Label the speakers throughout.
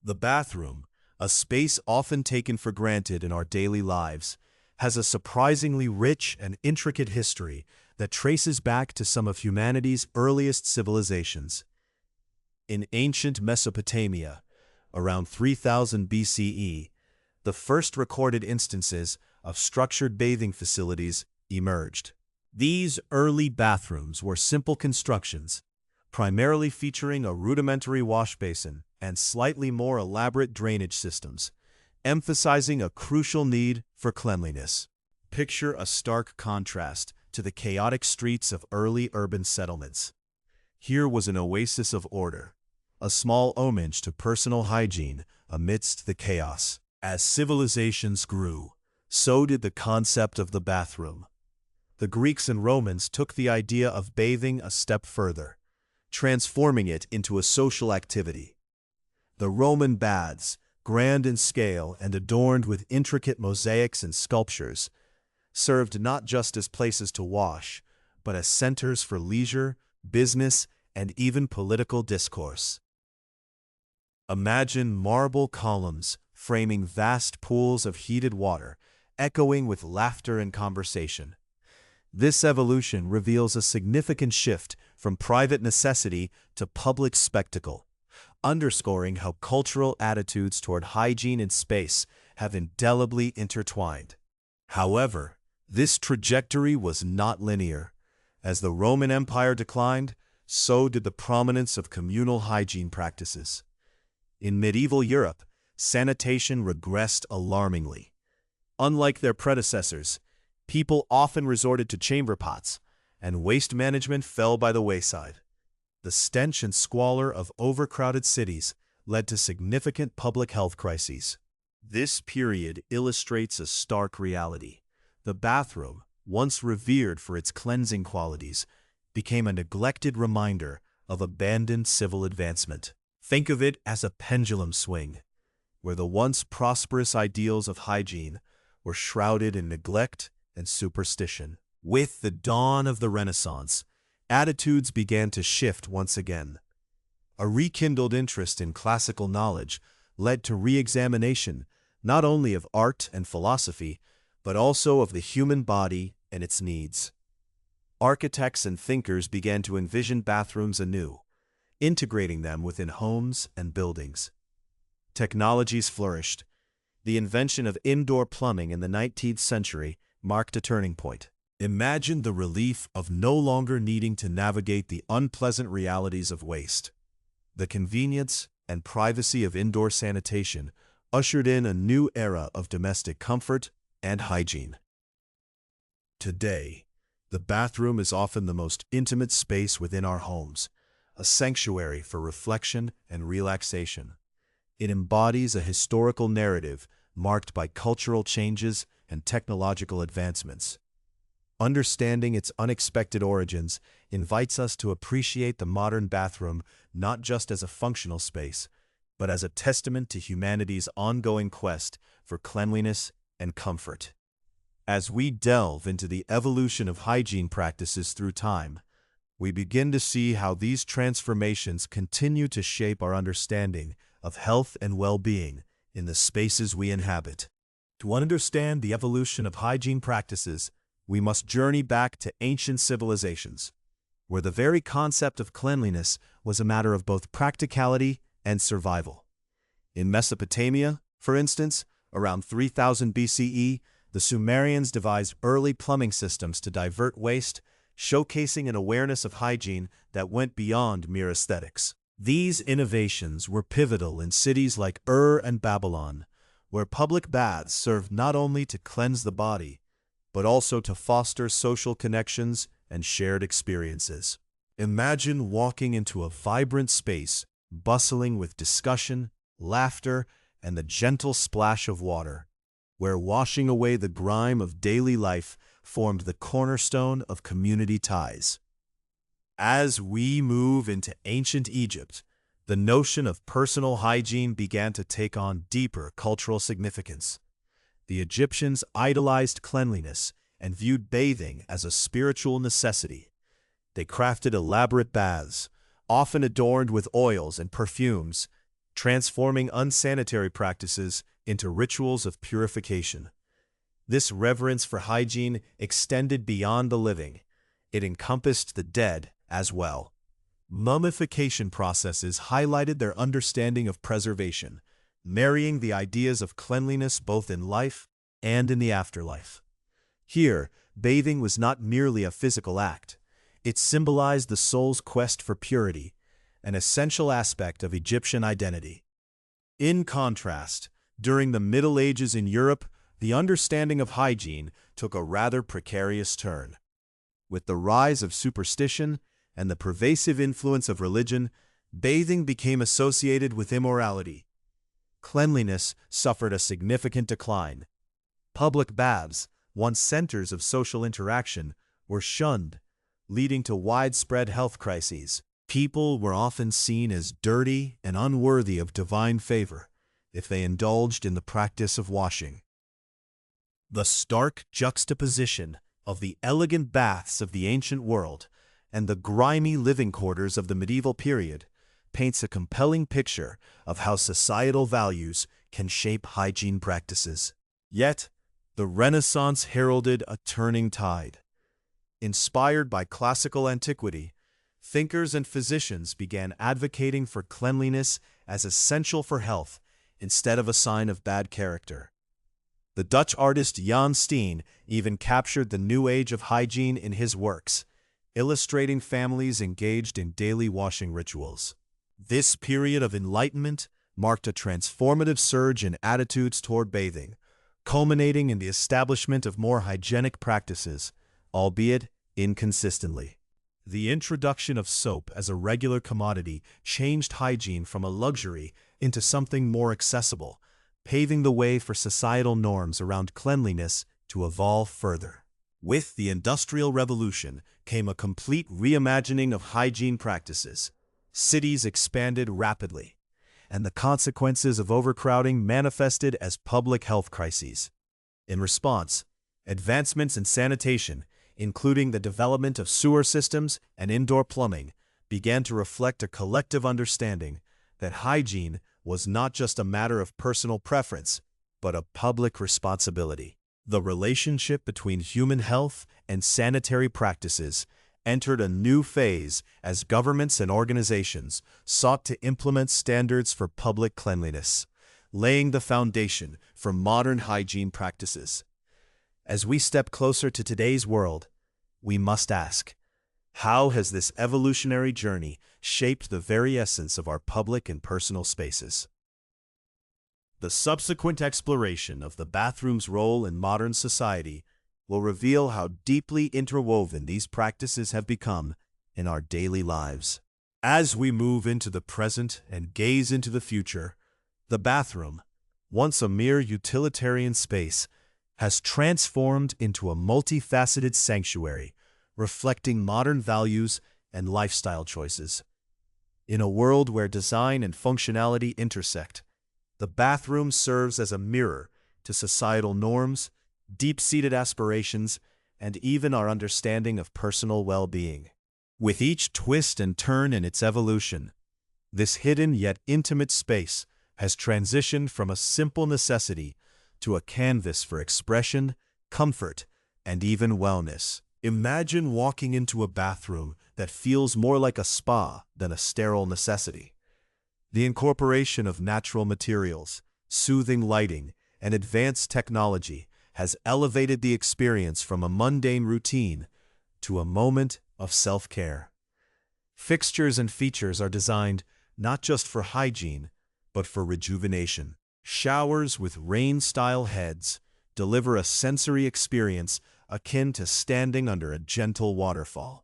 Speaker 1: The bathroom, a space often taken for granted in our daily lives, has a surprisingly rich and intricate history that traces back to some of humanity's earliest civilizations. In ancient Mesopotamia, around 3000 BCE, the first recorded instances of structured bathing facilities emerged. These early bathrooms were simple constructions, primarily featuring a rudimentary wash basin and slightly more elaborate drainage systems, emphasizing a crucial need for cleanliness. Picture a stark contrast to the chaotic streets of early urban settlements. Here was an oasis of order, a small homage to personal hygiene amidst the chaos. As civilizations grew, so did the concept of the bathroom. The Greeks and Romans took the idea of bathing a step further, transforming it into a social activity. The Roman baths, grand in scale and adorned with intricate mosaics and sculptures, served not just as places to wash, but as centers for leisure, business, and even political discourse. Imagine marble columns framing vast pools of heated water, echoing with laughter and conversation. This evolution reveals a significant shift from private necessity to public spectacle, underscoring how cultural attitudes toward hygiene and space have indelibly intertwined. However, this trajectory was not linear. As the Roman Empire declined, so did the prominence of communal hygiene practices. In medieval Europe, sanitation regressed alarmingly. Unlike their predecessors, people often resorted to chamber pots, and waste management fell by the wayside. The stench and squalor of overcrowded cities led to significant public health crises. This period illustrates a stark reality. The bathroom, once revered for its cleansing qualities, became a neglected reminder of abandoned civil advancement. Think of it as a pendulum swing, where the once prosperous ideals of hygiene were shrouded in neglect and superstition. With the dawn of the Renaissance, attitudes began to shift once again. A rekindled interest in classical knowledge led to re-examination not only of art and philosophy, but also of the human body and its needs. Architects and thinkers began to envision bathrooms anew, integrating them within homes and buildings. Technologies flourished. The invention of indoor plumbing in the 19th century marked a turning point. Imagine the relief of no longer needing to navigate the unpleasant realities of waste. The convenience and privacy of indoor sanitation ushered in a new era of domestic comfort and hygiene. Today, the bathroom is often the most intimate space within our homes, a sanctuary for reflection and relaxation. It embodies a historical narrative marked by cultural changes and technological advancements. Understanding its unexpected origins invites us to appreciate the modern bathroom not just as a functional space, but as a testament to humanity's ongoing quest for cleanliness and comfort. As we delve into the evolution of hygiene practices through time, we begin to see how these transformations continue to shape our understanding of health and well-being in the spaces we inhabit. To understand the evolution of hygiene practices, we must journey back to ancient civilizations, where the very concept of cleanliness was a matter of both practicality and survival. In Mesopotamia, for instance, around 3000 BCE, the Sumerians devised early plumbing systems to divert waste, showcasing an awareness of hygiene that went beyond mere aesthetics. These innovations were pivotal in cities like Ur and Babylon, where public baths served not only to cleanse the body, but also to foster social connections and shared experiences. Imagine walking into a vibrant space, bustling with discussion, laughter, and the gentle splash of water, where washing away the grime of daily life formed the cornerstone of community ties. As we move into ancient Egypt, the notion of personal hygiene began to take on deeper cultural significance. The Egyptians idolized cleanliness and viewed bathing as a spiritual necessity. They crafted elaborate baths, often adorned with oils and perfumes, transforming unsanitary practices into rituals of purification. This reverence for hygiene extended beyond the living. It encompassed the dead as well. Mummification processes highlighted their understanding of preservation, marrying the ideas of cleanliness both in life and in the afterlife. Here, bathing was not merely a physical act. It symbolized the soul's quest for purity, an essential aspect of Egyptian identity. In contrast, during the Middle Ages in Europe, the understanding of hygiene took a rather precarious turn. With the rise of superstition and the pervasive influence of religion, bathing became associated with immorality. Cleanliness suffered a significant decline. Public baths, once centers of social interaction, were shunned, leading to widespread health crises. People were often seen as dirty and unworthy of divine favor if they indulged in the practice of washing. The stark juxtaposition of the elegant baths of the ancient world and the grimy living quarters of the medieval period paints a compelling picture of how societal values can shape hygiene practices. Yet, the Renaissance heralded a turning tide. Inspired by classical antiquity, thinkers and physicians began advocating for cleanliness as essential for health instead of a sign of bad character. The Dutch artist Jan Steen even captured the new age of hygiene in his works, illustrating families engaged in daily washing rituals. This period of enlightenment marked a transformative surge in attitudes toward bathing, culminating in the establishment of more hygienic practices, albeit inconsistently. The introduction of soap as a regular commodity changed hygiene from a luxury into something more accessible, paving the way for societal norms around cleanliness to evolve further. With the Industrial Revolution came a complete reimagining of hygiene practices. Cities expanded rapidly, and the consequences of overcrowding manifested as public health crises. In response, advancements in sanitation, including the development of sewer systems and indoor plumbing, began to reflect a collective understanding that hygiene was not just a matter of personal preference, but a public responsibility. The relationship between human health and sanitary practices entered a new phase as governments and organizations sought to implement standards for public cleanliness, laying the foundation for modern hygiene practices. As we step closer to today's world, we must ask, how has this evolutionary journey shaped the very essence of our public and personal spaces? The subsequent exploration of the bathroom's role in modern society will reveal how deeply interwoven these practices have become in our daily lives. As we move into the present and gaze into the future, the bathroom, once a mere utilitarian space, has transformed into a multifaceted sanctuary, reflecting modern values and lifestyle choices. In a world where design and functionality intersect, the bathroom serves as a mirror to societal norms, deep-seated aspirations, and even our understanding of personal well-being. With each twist and turn in its evolution, this hidden yet intimate space has transitioned from a simple necessity to a canvas for expression, comfort, and even wellness. Imagine walking into a bathroom that feels more like a spa than a sterile necessity. The incorporation of natural materials, soothing lighting, and advanced technology has elevated the experience from a mundane routine to a moment of self-care. Fixtures and features are designed not just for hygiene, but for rejuvenation. Showers with rain-style heads deliver a sensory experience akin to standing under a gentle waterfall,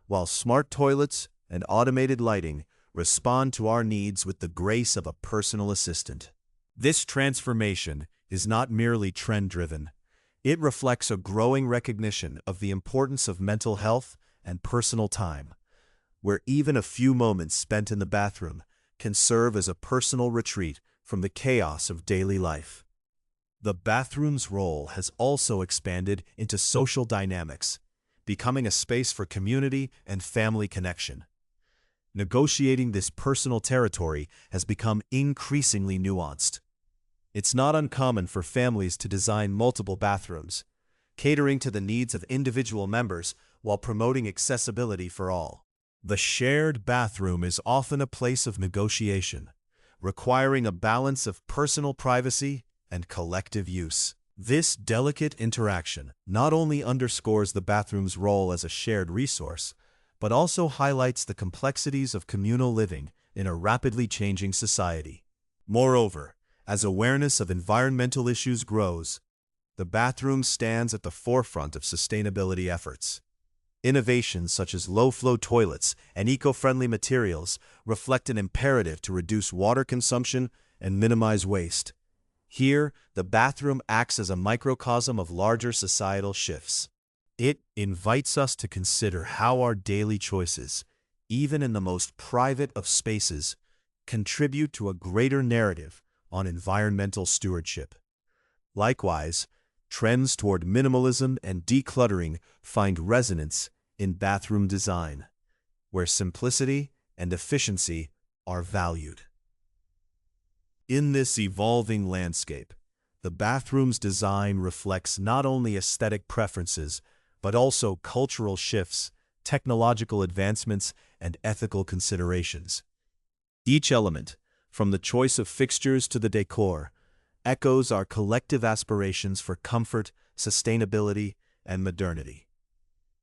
Speaker 1: while smart toilets and automated lighting respond to our needs with the grace of a personal assistant. This transformation is not merely trend-driven. It reflects a growing recognition of the importance of mental health and personal time, where even a few moments spent in the bathroom can serve as a personal retreat from the chaos of daily life. The bathroom's role has also expanded into social dynamics, becoming a space for community and family connection. Negotiating this personal territory has become increasingly nuanced. It's not uncommon for families to design multiple bathrooms, catering to the needs of individual members while promoting accessibility for all. The shared bathroom is often a place of negotiation, requiring a balance of personal privacy and collective use. This delicate interaction not only underscores the bathroom's role as a shared resource, but also highlights the complexities of communal living in a rapidly changing society. Moreover, as awareness of environmental issues grows, the bathroom stands at the forefront of sustainability efforts. Innovations such as low-flow toilets and eco-friendly materials reflect an imperative to reduce water consumption and minimize waste. Here, the bathroom acts as a microcosm of larger societal shifts. It invites us to consider how our daily choices, even in the most private of spaces, contribute to a greater narrative on environmental stewardship. Likewise, trends toward minimalism and decluttering find resonance in bathroom design, where simplicity and efficiency are valued. In this evolving landscape, the bathroom's design reflects not only aesthetic preferences, but also cultural shifts, technological advancements, and ethical considerations. Each element, from the choice of fixtures to the decor, echoes our collective aspirations for comfort, sustainability, and modernity.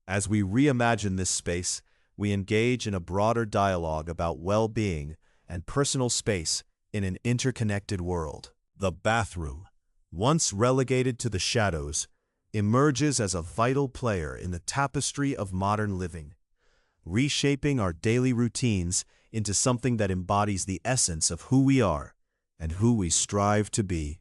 Speaker 1: As we reimagine this space, we engage in a broader dialogue about well-being and personal space in an interconnected world. The bathroom, once relegated to the shadows, emerges as a vital player in the tapestry of modern living, reshaping our daily routines into something that embodies the essence of who we are and who we strive to be.